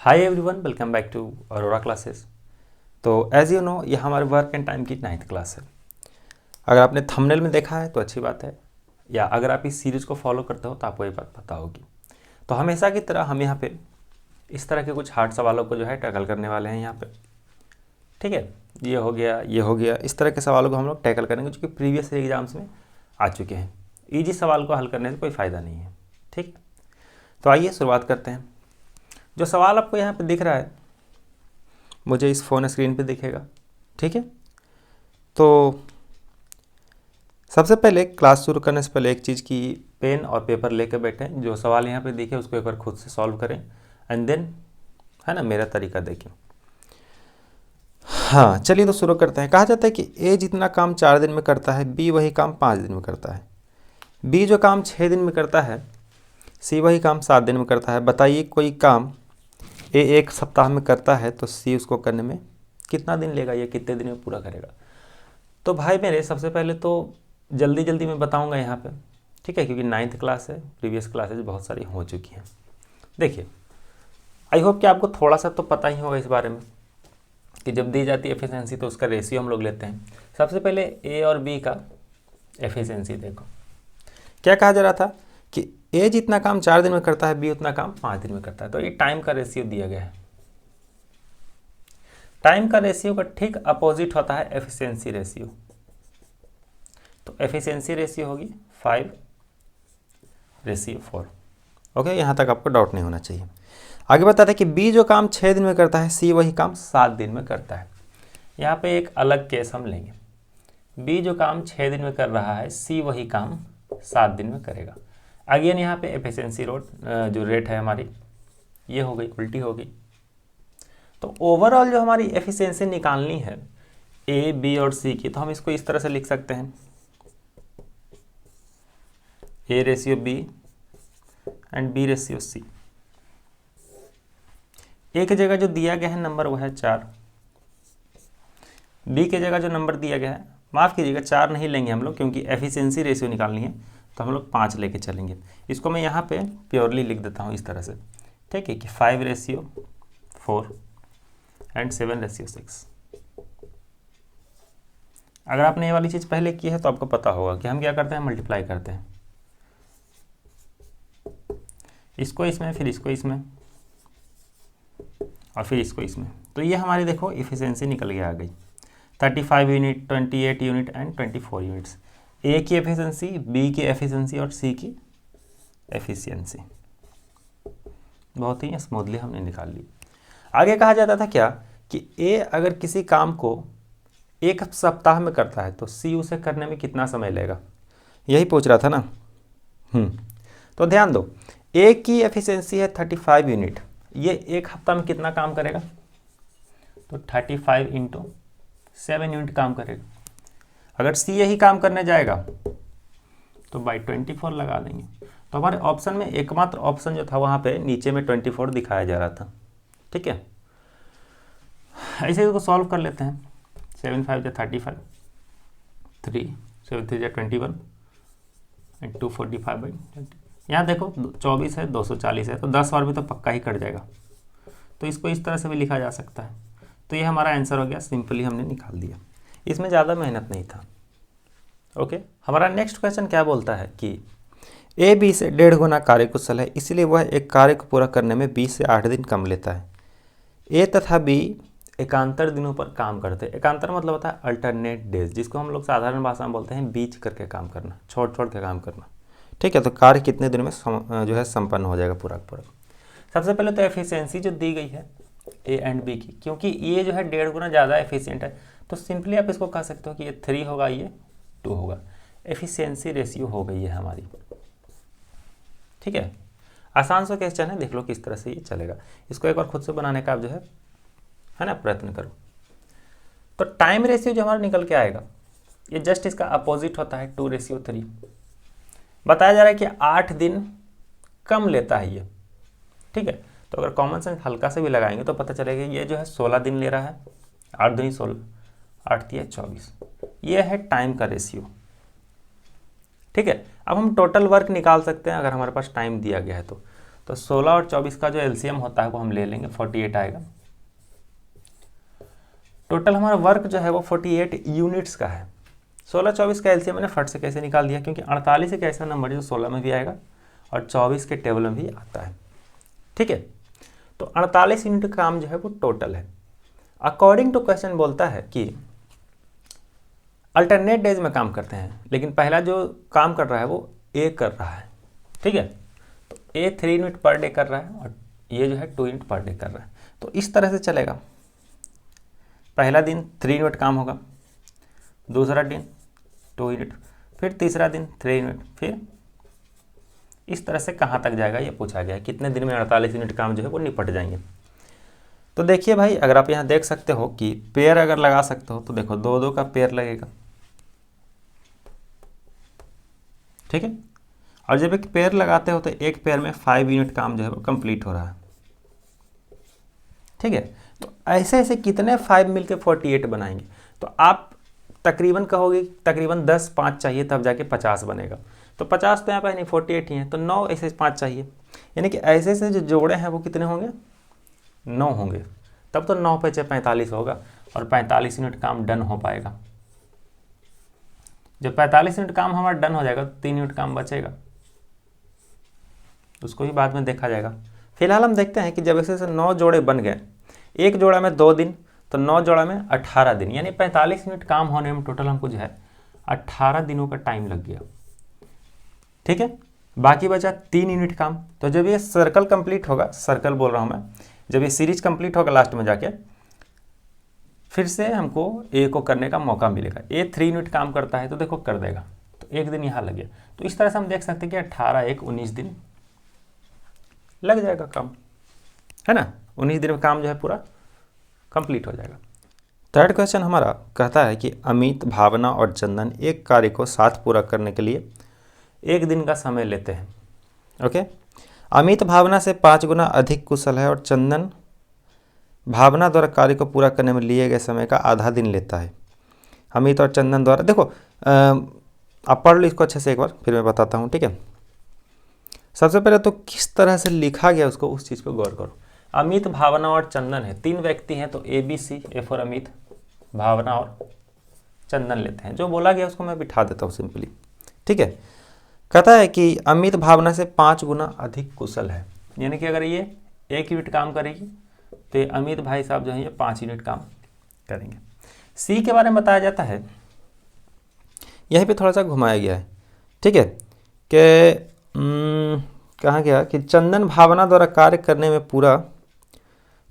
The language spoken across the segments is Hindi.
Hi everyone, welcome back to Arora classes. तो एज यू नो ये हमारे वर्क एंड टाइम की 9th क्लास है। अगर आपने थंबनेल में देखा है तो अच्छी बात है, या अगर आप इस सीरीज़ को फॉलो करते हो तो आपको ये बात पता होगी। तो हमेशा की तरह हम यहाँ पे इस तरह के कुछ हार्ड सवालों को जो है टैकल करने वाले हैं यहाँ पे। ठीक है, ये हो गया, इस तरह के सवालों को हम लोग टैकल करेंगे जो कि प्रीवियस एग्जाम्स में आ चुके हैं। ईजी सवाल को हल करने से कोई फ़ायदा नहीं है। ठीक, तो आइए शुरुआत करते हैं। जो सवाल आपको यहाँ पे दिख रहा है मुझे इस फ़ोन स्क्रीन पे दिखेगा। ठीक है, तो सबसे पहले क्लास शुरू करने से पहले एक चीज़ की पेन और पेपर लेकर बैठें। जो सवाल यहाँ पे दिखे उसको एक बार खुद से सॉल्व करें एंड देन है ना मेरा तरीका देखें। हाँ चलिए तो शुरू करते हैं। कहा जाता है कि ए जितना काम 4 दिन में करता है बी वही काम 5 दिन में करता है। बी जो काम 6 दिन में करता है सी वही काम 7 दिन में करता है। बताइए कोई काम ए 1 सप्ताह में करता है तो सी उसको करने में कितना दिन लेगा, ये कितने दिन में पूरा करेगा। तो भाई मेरे सबसे पहले तो जल्दी जल्दी मैं बताऊंगा यहाँ पे, ठीक है, क्योंकि 9th क्लास है, प्रीवियस क्लासेज बहुत सारी हो चुकी हैं। देखिए, आई होप कि आपको थोड़ा सा तो पता ही होगा इस बारे में कि जब दी जाती है एफिशिएंसी तो उसका रेशियो हम लोग लेते हैं। सबसे पहले ए और बी का एफिशिएंसी देखो। क्या कहा जा रहा था कि ए जितना काम 4 दिन में करता है बी उतना काम 5 दिन में करता है। तो ये टाइम का रेशियो दिया गया है। टाइम का रेशियो का ठीक अपोजिट होता है एफिशिएंसी रेशियो। तो एफिशिएंसी रेशियो होगी 5:4। ओके, यहाँ तक आपको डाउट नहीं होना चाहिए। आगे बताते हैं कि बी जो काम 6 दिन में करता है सी वही काम 7 दिन में करता है। यहाँ पे एक अलग केस हम लेंगे। बी जो काम 6 दिन में कर रहा है सी वही काम 7 दिन में करेगा। अगेन यहाँ पे एफिशिएंसी जो रेट है हमारी ये हो गई, उल्टी हो गई। तो ओवरऑल जो हमारी एफिशिएंसी निकालनी है ए बी और सी की, तो हम इसको इस तरह से लिख सकते हैं A ratio B and B ratio C. A की जगह जो दिया गया है नंबर वो है 4। बी की जगह जो नंबर दिया गया है, माफ़ कीजिएगा 4 नहीं लेंगे हम लोग क्योंकि एफिशिएंसी रेशियो निकालनी है, तो हम लोग 5 लेके चलेंगे। इसको मैं यहाँ पे प्योरली लिख देता हूँ इस तरह से, ठीक है, कि 5:4 एंड 7:6। अगर आपने ये वाली चीज़ पहले की है तो आपको पता होगा कि हम क्या करते हैं, मल्टीप्लाई करते हैं इसको इसमें, फिर इसको इसमें और फिर इसको इसमें। तो ये हमारी देखो इफिशिएंसी निकल के आ गई 35 यूनिट, 28 यूनिट एंड 24 यूनिट्स। ए की एफिशिएंसी, बी की एफिशिएंसी और सी की एफिशिएंसी बहुत ही स्मूथली हमने निकाल ली। आगे कहा जाता था क्या कि ए अगर किसी काम को 1 सप्ताह में करता है तो सी उसे करने में कितना समय लेगा, यही पूछ रहा था ना। तो ध्यान दो, ए की एफिशिएंसी है 35 यूनिट, ये 1 हफ्ता में कितना काम करेगा, तो 35 × 7 यूनिट काम करेगा। अगर सी यही काम करने जाएगा तो बाई 24 लगा देंगे। तो हमारे ऑप्शन में एकमात्र ऑप्शन जो था वहाँ पे नीचे में 24 दिखाया जा रहा था। ठीक है, ऐसे इसको सॉल्व कर लेते हैं। 7 × 5 = 35, 3 7 3 = 21 एंड 245/20। यहाँ देखो 24 है, 240 है, तो 10 और भी तो पक्का ही कट जाएगा। तो इसको इस तरह से भी लिखा जा सकता है। तो ये हमारा आंसर हो गया, सिंपली हमने निकाल दिया, इसमें ज़्यादा मेहनत नहीं था। ओके, हमारा नेक्स्ट क्वेश्चन क्या बोलता है कि ए बी से 1.5 गुना कार्यकुशल है, इसलिए वह एक कार्य को पूरा करने में 20 से 8 दिन कम लेता है। ए तथा बी एकांतर दिनों पर काम करते हैं। एकांतर मतलब होता है अल्टरनेट डेज, जिसको हम लोग साधारण भाषा में बोलते हैं बीच करके काम करना, छोड़ छोड़ के काम करना। ठीक है, तो कार्य कितने दिन में जो है संपन्न हो जाएगा पूरा पूरा। सबसे पहले तो एफिशिएंसी जो दी गई है ए एंड बी की, क्योंकि ये जो है 1.5 गुना ज़्यादा एफिशिएंट है, तो सिंपली आप इसको कह सकते हो कि ये 3 होगा, ये 2 होगा। एफिशिएंसी रेशियो हो गई है हमारी। ठीक है, आसान सा क्वेश्चन है, देख लो किस तरह से ये चलेगा। इसको एक बार खुद से बनाने का आप जो है ना प्रयत्न करो। तो टाइम रेशियो जो हमारा निकल के आएगा ये जस्ट इसका अपोजिट होता है 2:3। बताया जा रहा है कि 8 दिन कम लेता है ये। ठीक है, तो अगर कॉमन सेंस हल्का से भी लगाएंगे तो पता चलेगा ये जो है 16 दिन ले रहा है, 8 दूनी 16, 8 तिया 24। ये है टाइम का रेशियो। ठीक है, अब हम टोटल वर्क निकाल सकते हैं अगर हमारे पास टाइम दिया गया है तो 16 और 24 का जो एलसीएम होता है वो हम ले लेंगे, 48 आएगा। टोटल हमारा वर्क जो है वो 48 यूनिट्स का है। 16-24 का एलसीएम मैंने फट से कैसे निकाल दिया, क्योंकि 48 एक ऐसा नंबर है जो 16 में भी आएगा और 24 के टेबल में भी आता है। ठीक है, तो 48 यूनिट का काम जो है वो टोटल है। अकॉर्डिंग टू क्वेश्चन बोलता है कि अल्टरनेट डेज में काम करते हैं, लेकिन पहला जो काम कर रहा है वो ए कर रहा है। ठीक है, तो ए 3 यूनिट पर डे कर रहा है और ये जो है 2 यूनिट पर डे कर रहा है। तो इस तरह से चलेगा, पहला दिन 3 यूनिट काम होगा, दूसरा दिन 2 यूनिट, फिर तीसरा दिन 3 यूनिट, फिर इस तरह से कहाँ तक जाएगा ये पूछा गया है, कितने दिन में 48 यूनिट काम जो है वो निपट जाएंगे। तो देखिए भाई, अगर आप यहाँ देख सकते हो कि पेयर अगर लगा सकते हो तो देखो 2-2 का पेयर लगेगा। ठीक है, और जब एक पेयर लगाते हो तो एक पेयर में 5 यूनिट काम जो है वो कंप्लीट हो रहा है। ठीक है, तो ऐसे ऐसे कितने 5 मिलके 48 बनाएंगे। तो आप तकरीबन कहोगे तकरीबन 10 5 चाहिए तब जाके 50 बनेगा। तो 50 तो यहाँ पर नहीं, 48 ही है, तो 9 ऐसे 5 चाहिए, यानी कि ऐसे ऐसे जो जोड़े हैं वो कितने होंगे, 9 होंगे। तब तो 9 पे 45 होगा और 45 यूनिट काम डन हो पाएगा। जब 45 यूनिट काम हमारा डन हो जाएगा तो 3 यूनिट काम बचेगा, उसको ही बाद में देखा जाएगा। फिलहाल हम देखते हैं कि जब ऐसे ऐसे 9 जोड़े बन गए, एक जोड़ा में 2 दिन, तो 9 जोड़ा में 18 दिन, यानी 45 यूनिट काम होने में टोटल हमको जो है 18 दिनों का टाइम लग गया। ठीक है, बाकी बचा 3 यूनिट काम। तो जब ये सर्कल कंप्लीट होगा, सर्कल बोल रहा हूँ मैं, जब ये सीरीज कंप्लीट होगा लास्ट में जाके फिर से हमको ए को करने का मौका मिलेगा। ए 3 यूनिट काम करता है तो देखो कर देगा, तो 1 दिन यहाँ लग गया। तो इस तरह से हम देख सकते हैं कि 18 1 19 दिन लग जाएगा काम, है ना। 19 दिन में काम जो है पूरा कंप्लीट हो जाएगा। थर्ड क्वेश्चन हमारा कहता है कि अमित, भावना और चंदन एक कार्य को साथ पूरा करने के लिए 1 दिन का समय लेते हैं। ओके, अमित भावना से 5 गुना अधिक कुशल है और चंदन भावना द्वारा कार्य को पूरा करने में लिए गए समय का आधा दिन लेता है। अमित और चंदन द्वारा, देखो आप पढ़ लो इसको अच्छे से एक बार, फिर मैं बताता हूँ। ठीक है, सबसे पहले तो किस तरह से लिखा गया उसको, उस चीज़ पर गौर करो। अमित, भावना और चंदन है, 3 व्यक्ति हैं, तो ABC, ए फॉर अमित, भावना और चंदन लेते हैं। जो बोला गया उसको मैं बिठा देता हूँ सिंपली। ठीक है, कहता है कि अमित भावना से 5 गुना अधिक कुशल है, यानी कि अगर ये 1 यूनिट काम करेगी तो अमित भाई साहब जो है ये 5 यूनिट काम करेंगे। सी के बारे में बताया जाता है, यहीं पे थोड़ा सा घुमाया गया है। ठीक है, कि कहाँ गया कि चंदन भावना द्वारा कार्य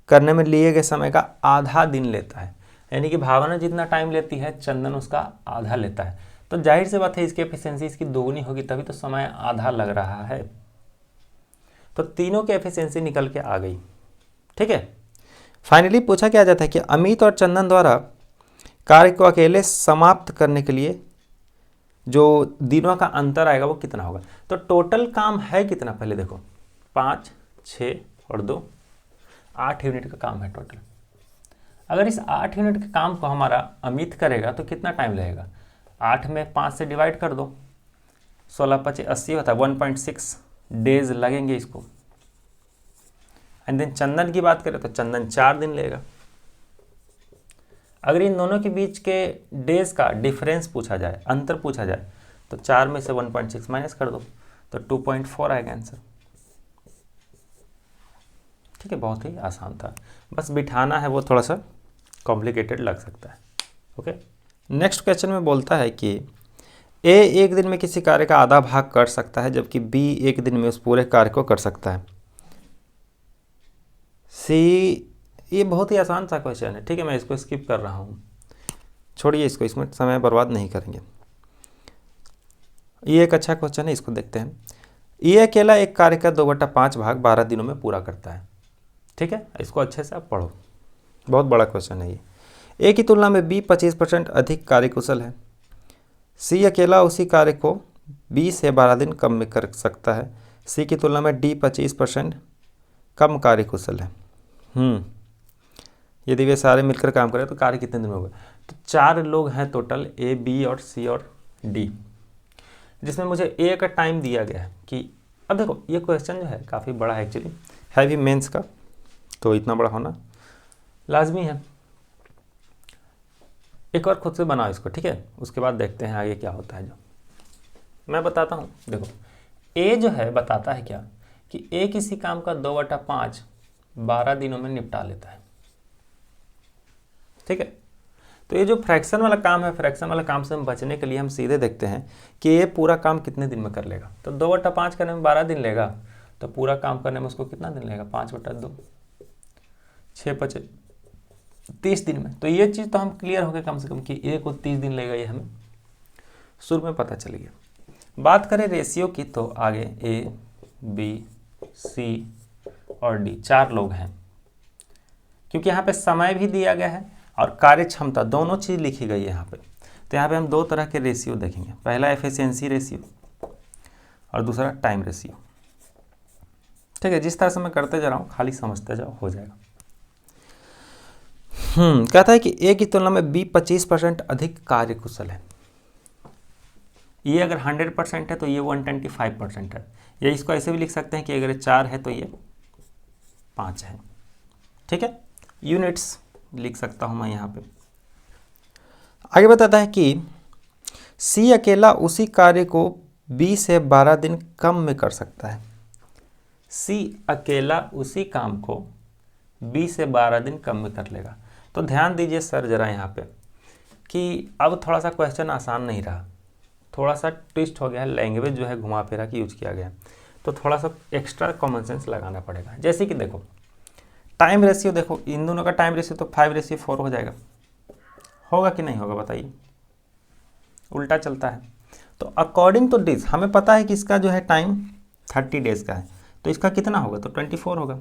करने में लिए गए समय का आधा दिन लेता है, यानी कि भावना जितना टाइम लेती है चंदन उसका आधा लेता है। तो जाहिर सी बात है इसकी एफिशिएंसी इसकी दोगुनी होगी, तभी तो समय आधा लग रहा है। तो तीनों की एफिशिएंसी निकल के आ गई। ठीक है, फाइनली पूछा क्या जाता है कि अमित और चंदन द्वारा कार्य को अकेले समाप्त करने के लिए जो दिनों का अंतर आएगा वो कितना होगा। तो टोटल काम है कितना, पहले देखो 5 6 और 2 8 यूनिट का काम है टोटल। अगर इस 8 यूनिट के काम को हमारा अमित करेगा तो कितना टाइम लगेगा, 8 में 5 से डिवाइड कर दो, 16 5 80 होता है, 1.6 डेज लगेंगे इसको। एंड देन चंदन की बात करें तो चंदन 4 दिन लेगा। अगर इन दोनों के बीच के डेज का डिफरेंस पूछा जाए, अंतर पूछा जाए, तो 4 में से 1.6 माइनस कर दो तो 2.4 आएगा आंसर। ठीक है, बहुत ही आसान था, बस बिठाना है वो थोड़ा सा कॉम्प्लिकेटेड लग सकता है। ओके, नेक्स्ट क्वेश्चन में बोलता है कि ए 1 दिन में किसी कार्य का आधा भाग कर सकता है जबकि बी 1 दिन में उस पूरे कार्य को कर सकता है। सी, ये बहुत ही आसान सा क्वेश्चन है। ठीक है, मैं इसको स्किप कर रहा हूँ, छोड़िए इसको, इसमें समय बर्बाद नहीं करेंगे। ये एक अच्छा क्वेश्चन है, इसको देखते हैं। ये अकेला एक कार्य का 2/5 भाग 12 दिनों में पूरा करता है। ठीक है, इसको अच्छे से आप पढ़ो, बहुत बड़ा क्वेश्चन है ये। ए की तुलना में बी 25% अधिक कार्यकुशल है। सी अकेला उसी कार्य को 20 से 12 दिन कम में कर सकता है। सी की तुलना में डी 25% कम कार्यकुशल है। यदि वे सारे मिलकर काम करें तो कार्य कितने दिन में होगा। तो 4 लोग हैं टोटल, ए बी और सी और डी, जिसमें मुझे ए का टाइम दिया गया है कि अब देखो ये क्वेश्चन जो है काफ़ी बड़ा है एक्चुअली, है भी मेंस का, तो इतना बड़ा होना लाजमी है। एक बार खुद से बनाओ इसको, ठीक है, उसके बाद देखते हैं आगे क्या होता है। जो मैं बताता हूँ, देखो ए जो है बताता है क्या कि ए किसी काम का 2/5 12 दिनों में निपटा लेता है, ठीक है। तो ये जो फ्रैक्शन वाला काम है, फ्रैक्शन वाला काम से हम बचने के लिए हम सीधे देखते हैं कि ये पूरा काम कितने दिन में कर लेगा। तो 2/5 करने में 12 दिन लेगा, तो पूरा काम करने में उसको कितना दिन लेगा, 5/2 6 30 दिन में। तो ये चीज़ तो हम क्लियर हो गए कम से कम कि ए को 30 दिन लेगा, ये हमें शुरू में पता चल गया। बात करें रेशियो की, तो आगे ए बी सी और डी 4 लोग हैं, क्योंकि यहाँ पे समय भी दिया गया है और कार्य क्षमता दोनों चीज़ लिखी गई है यहाँ पे। तो यहाँ पे हम 2 तरह के रेशियो देखेंगे, पहला एफिशिएंसी रेशियो और दूसरा टाइम रेशियो, ठीक है। जिस तरह से मैं करते जा रहा हूँ खाली समझते जाओ, हो जाएगा। कहता है कि ए की तुलना में बी 25% अधिक कार्यकुशल है। ये अगर 100% है तो ये 125% है, या इसको ऐसे भी लिख सकते हैं कि अगर 4 है तो ये 5 है, ठीक है। यूनिट्स लिख सकता हूं मैं यहाँ पे। आगे बताता है कि सी अकेला उसी कार्य को 20 से 12 दिन कम में कर सकता है। सी अकेला उसी काम को 20 से 12 दिन कम में कर लेगा। तो ध्यान दीजिए सर जरा यहाँ पे कि अब थोड़ा सा क्वेश्चन आसान नहीं रहा, थोड़ा सा ट्विस्ट हो गया है, लैंग्वेज जो है घुमा फिरा के यूज किया गया है, तो थोड़ा सा एक्स्ट्रा कॉमन सेंस लगाना पड़ेगा। जैसे कि देखो टाइम रेशियो, देखो इन दोनों का टाइम रेशियो तो 5:4 हो जाएगा, होगा कि नहीं होगा बताइए, उल्टा चलता है। तो अकॉर्डिंग टू दिस हमें पता है कि इसका जो है टाइम 30 डेज का है, तो इसका कितना होगा, तो 24 होगा,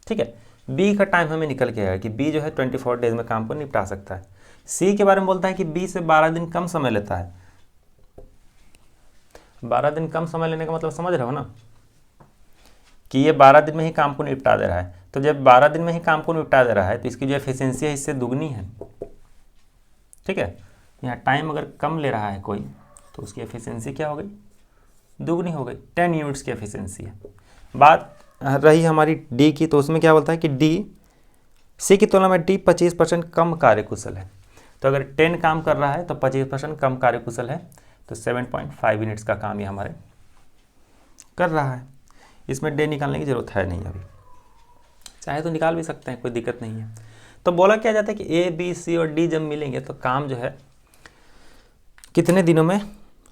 ठीक है। बी का टाइम हमें निकल के आएगा कि बी जो है 24 डेज में काम को निपटा सकता है। सी के बारे में बोलता है कि बी से 12 दिन कम समय लेता है। 12 दिन कम समय लेने का मतलब समझ रहे हो ना, कि ये 12 दिन में ही काम को निपटा दे रहा है। तो जब 12 दिन में ही काम को निपटा दे रहा है तो इसकी जो एफिशिएंसी है इससे दुगनी है, ठीक है। यहाँ टाइम अगर कम ले रहा है कोई तो उसकी एफिशिएंसी क्या हो गई, दुगनी हो गई, 10 यूनिट्स की एफिशिएंसी है। बात रही हमारी डी की, तो उसमें क्या बोलता है कि डी सी की तुलना में डी 25% कम कार्यकुशल है। तो अगर 10 काम कर रहा है तो 25% कम कार्यकुशल है, तो 7.5 यूनिट्स का काम ये हमारे कर रहा है। इसमें डे निकालने की ज़रूरत है नहीं, अभी चाहे तो निकाल भी सकते हैं, कोई दिक्कत नहीं है। तो बोला क्या जाता है कि ए बी सी और डी जब मिलेंगे तो काम जो है कितने दिनों में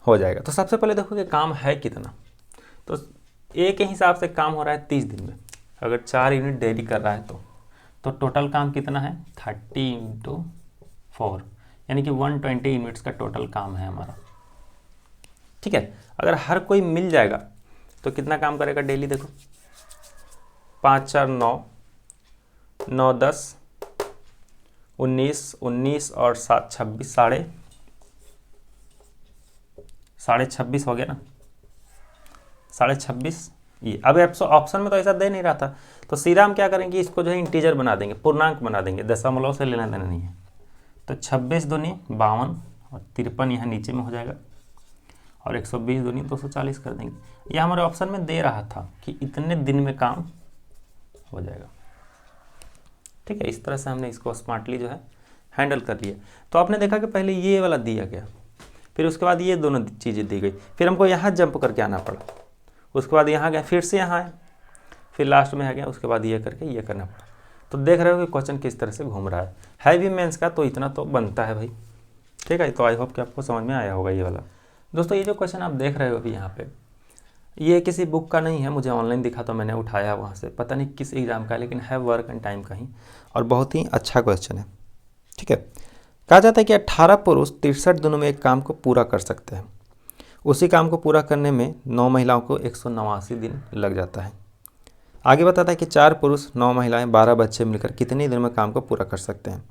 हो जाएगा। तो सबसे पहले देखो कि काम है कितना, तो ए के हिसाब से काम हो रहा है 30 दिन में, अगर 4 यूनिट डेली कर रहा है तो टोटल काम कितना है 30 × 4, यानी कि 120 यूनिट्स का टोटल काम है हमारा, ठीक है। अगर हर कोई मिल जाएगा तो कितना काम करेगा डेली, देखो 5 4 9 9 10 19 19 और 7 26, साढ़े 26 हो गया ना, 26.5 ये। अब ऑप्शन में तो ऐसा दे नहीं रहा था, तो सीधा हम क्या करेंगे, इसको जो है इंटीजर बना देंगे, पूर्णांक बना देंगे, दशमलव से लेना देना नहीं है। तो 26 दूनी 52 और 53 यहाँ नीचे में हो जाएगा, और 120 दूनी 240 कर देंगे। यह हमारे ऑप्शन में दे रहा था कि इतने दिन में काम हो जाएगा, ठीक है। इस तरह से हमने इसको स्मार्टली जो है हैंडल कर लिया। तो आपने देखा कि पहले ये वाला दिया गया, फिर उसके बाद ये दोनों चीज़ें दी गई, फिर हमको यहाँ जंप करके आना पड़ा, उसके बाद यहाँ गया, फिर से यहाँ आए, फिर लास्ट में आ गया, उसके बाद ये करके ये करना पड़ा। तो देख रहे हो कि क्वेश्चन किस तरह से घूम रहा है भी मेंस का, तो इतना तो बनता है भाई, ठीक है। तो आई होप कि आपको समझ में आया होगा ये वाला। दोस्तों ये जो क्वेश्चन आप देख रहे हो अभी यहाँ पे, ये किसी बुक का नहीं है, मुझे ऑनलाइन दिखा तो मैंने उठाया वहाँ से, पता नहीं किस एग्ज़ाम का है, लेकिन है वर्क एंड टाइम का ही, और बहुत ही अच्छा क्वेश्चन है, ठीक है। कहा जाता है कि 18 पुरुष 63 दिनों में एक काम को पूरा कर सकते हैं। उसी काम को पूरा करने में 9 महिलाओं को 189 दिन लग जाता है। आगे बताता है कि 4 पुरुष 9 महिलाएं 12 बच्चे मिलकर कितने दिन में काम को पूरा कर सकते हैं,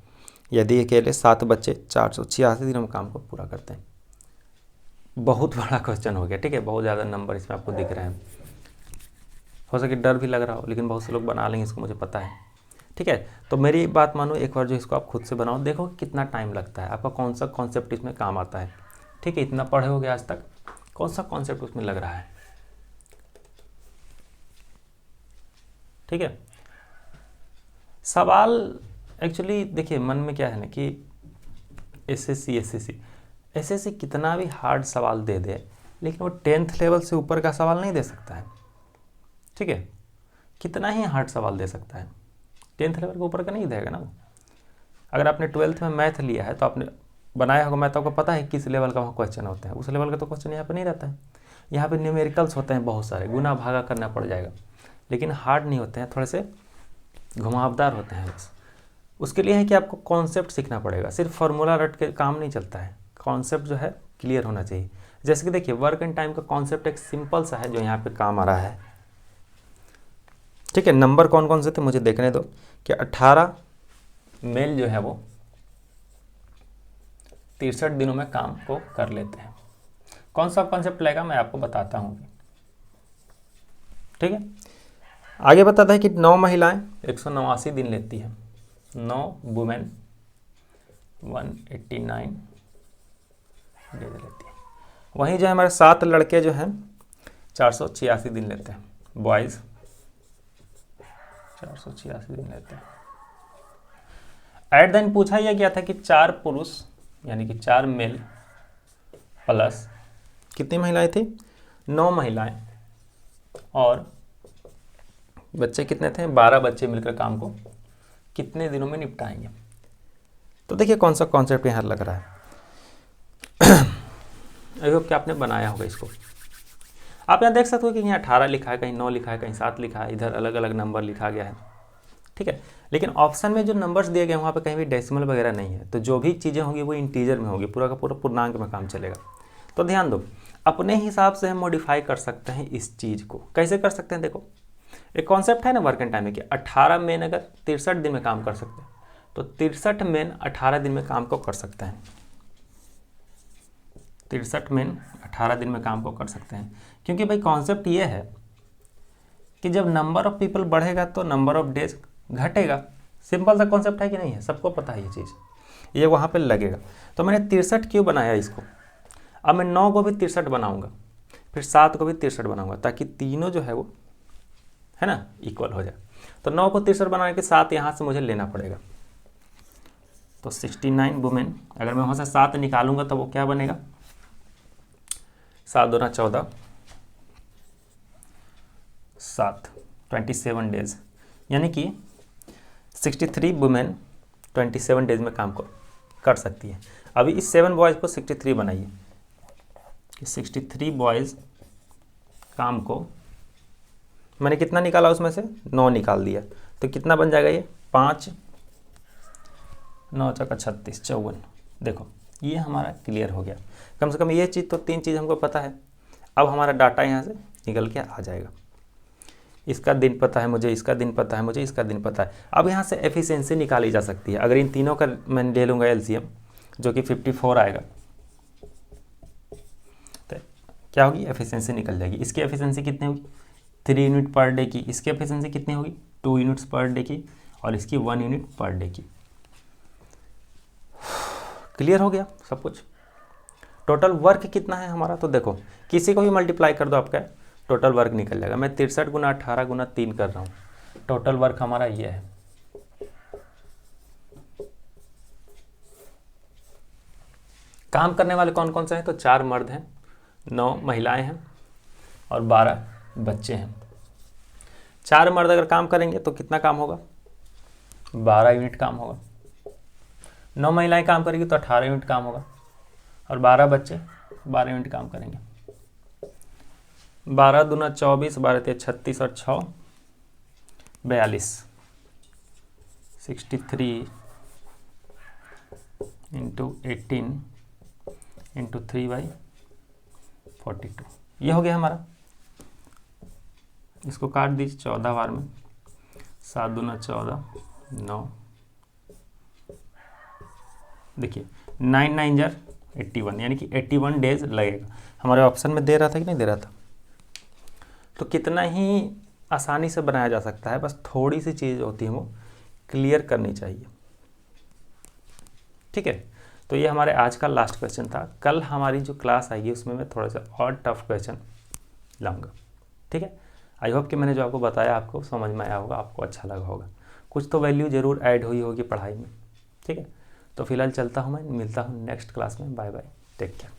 यदि अकेले 7 बच्चे 486 दिनों में काम को पूरा करते हैं। बहुत बड़ा क्वेश्चन हो गया, ठीक है, बहुत ज़्यादा नंबर इसमें आपको दिख रहे हैं, हो सके डर भी लग रहा हो, लेकिन बहुत से लोग बना लेंगे इसको, मुझे पता है, ठीक है। तो मेरी बात मानो, एक बार जो इसको आप खुद से बनाओ, देखो कितना टाइम लगता है, आपका कौन सा कॉन्सेप्ट इसमें काम आता है, ठीक है। इतना पढ़े होगे आज तक, कौन सा कॉन्सेप्ट उसमें लग रहा है, ठीक है। सवाल एक्चुअली देखिए मन में क्या है ना कि एसएससी कितना भी हार्ड सवाल दे दे, लेकिन वो 10th लेवल से ऊपर का सवाल नहीं दे सकता है, ठीक है। कितना ही हार्ड सवाल दे सकता है, 10th लेवल के ऊपर का नहीं देगा ना वो। अगर आपने 12th में मैथ लिया है तो आपने बनाया होगा मैथ, आपको पता है किस लेवल का वहाँ क्वेश्चन होता है, उस लेवल का तो क्वेश्चन यहाँ पे नहीं रहता है। यहाँ पे न्यूमेरिकल्स होते हैं बहुत सारे, गुना भागा करना पड़ जाएगा, लेकिन हार्ड नहीं होते हैं, थोड़े से घुमावदार होते हैं बस। उसके लिए है कि आपको कॉन्सेप्ट सीखना पड़ेगा, सिर्फ फार्मूला रट के काम नहीं चलता है, कॉन्सेप्ट जो है क्लियर होना चाहिए। जैसे कि देखिए वर्क एंड टाइम का कॉन्सेप्ट एक सिंपल सा है जो यहाँ पे काम आ रहा है, ठीक है। नंबर कौन कौन से थे मुझे देखने दो कि 18 मेल जो है वो 63 दिनों में काम को कर लेते हैं। कौन सा कॉन्सेप्ट लगेगा मैं आपको बताता हूँ, ठीक है। आगे बताता है कि 9 महिलाएं 189 दिन लेती है, 9 वुमेन 189 डेज लेती है। वहीं जो है हमारे 7 लड़के जो हैं 486 दिन लेते हैं, बॉयज़ 486 दिन लेते हैं। एट देन पूछा यह गया था कि 4 पुरुष यानी कि 4 मेल प्लस कितनी महिलाएं थी, 9 महिलाएं, और बच्चे कितने थे, 12 बच्चे मिलकर काम को कितने दिनों में निपटाएंगे। तो देखिए कौन सा कॉन्सेप्ट यहाँ लग रहा है। आई होप कि आपने बनाया होगा इसको। आप यहाँ देख सकते हो कि यहाँ 18 लिखा है, कहीं 9 लिखा है, कहीं 7 लिखा है, इधर अलग अलग नंबर लिखा गया है, ठीक है। लेकिन ऑप्शन में जो नंबर्स दिए गए वहाँ पे कहीं भी डेसिमल वगैरह नहीं है, तो जो भी चीज़ें होंगी वो इंटीजर में होगी, पूरा का पूरा पूर्णांक में काम चलेगा। तो ध्यान दो, अपने हिसाब से हम मॉडिफाई कर सकते हैं इस चीज़ को। कैसे कर सकते हैं, देखो एक कॉन्सेप्ट है ना वर्क एंड टाइम में कि 18 मेन अगर 63 दिन में काम कर सकते हैं तो 63 मेन 18 दिन में काम को कर सकते हैं, 63 मेन 18 दिन में काम को कर सकते हैं। क्योंकि भाई कॉन्सेप्ट ये है कि जब नंबर ऑफ पीपल बढ़ेगा तो नंबर ऑफ डेज घटेगा। सिंपल सा कॉन्सेप्ट है कि नहीं है, सबको पता है ये चीज़, ये वहाँ पे लगेगा। तो मैंने 63 क्यों बनाया इसको, अब मैं 9 को भी 63 बनाऊंगा, फिर 7 को भी 63 बनाऊंगा, ताकि तीनों जो है वो है ना इक्वल हो जाए। तो 9 को 63 बनाने के 7 यहाँ से मुझे लेना पड़ेगा, तो 69 वुमेन, अगर मैं वहाँ से 7 निकालूंगा तो वो क्या बनेगा, 7 दूना 14, 7 27 डेज, यानी कि 63 वुमेन 27 डेज में काम को कर सकती है। अभी इस 7 बॉयज़ को 63 बनाइए, 63 बॉयज़ काम को मैंने कितना निकाला, उसमें से 9 निकाल दिया, तो कितना बन जाएगा ये 5 9 चौका 36 54। देखो ये हमारा क्लियर हो गया, कम से कम ये चीज़ तो 3 चीज़ हमको पता है। अब हमारा डाटा यहाँ से निकल के आ जाएगा, इसका दिन पता है मुझे, इसका दिन पता है मुझे, इसका दिन पता है। अब यहाँ से एफिशिएंसी निकाली जा सकती है। अगर इन तीनों का मैं ले लूँगा एलसीएम जो कि 54 आएगा, तो क्या होगी, एफिशिएंसी निकल जाएगी। इसकी एफिशिएंसी कितनी होगी, 3 यूनिट पर डे की। इसकी एफिशिएंसी कितनी होगी, 2 यूनिट्स पर डे की, और इसकी 1 यूनिट पर डे की। क्लियर हो गया सब कुछ। टोटल वर्क कितना है हमारा, तो देखो किसी को भी मल्टीप्लाई कर दो, आपका टोटल वर्क निकल जाएगा। मैं 63 गुना 18 गुना 3 कर रहा हूँ, टोटल वर्क हमारा ये है। काम करने वाले कौन कौन से हैं, तो 4 मर्द हैं, 9 महिलाएं हैं और 12 बच्चे हैं। 4 मर्द अगर काम करेंगे तो कितना काम होगा, 12 यूनिट काम होगा। 9 महिलाएं काम करेंगी तो 18 यूनिट काम होगा, और 12 बच्चे 12 यूनिट काम करेंगे। 12 दूना 24, 12 तेरह 36 और 6 42, 63 इंटू 18 इंटू 3/42, ये हो गया हमारा। इसको काट दीजिए 14 बार में, 7 दूना 14 9, देखिए 9 9 जार 81, यानी कि 81 डेज लगेगा। हमारे ऑप्शन में दे रहा था कि नहीं दे रहा था। तो कितना ही आसानी से बनाया जा सकता है, बस थोड़ी सी चीज़ होती है वो क्लियर करनी चाहिए, ठीक है। तो ये हमारे आज का लास्ट क्वेश्चन था। कल हमारी जो क्लास आएगी उसमें मैं थोड़ा सा और टफ क्वेश्चन लाऊंगा, ठीक है। आई होप कि मैंने जो आपको बताया आपको समझ में आया होगा, आपको अच्छा लगा होगा, कुछ तो वैल्यू ज़रूर ऐड हुई होगी पढ़ाई में, ठीक है। तो फिलहाल चलता हूँ, मैं मिलता हूँ नेक्स्ट क्लास में। Bye bye, take care.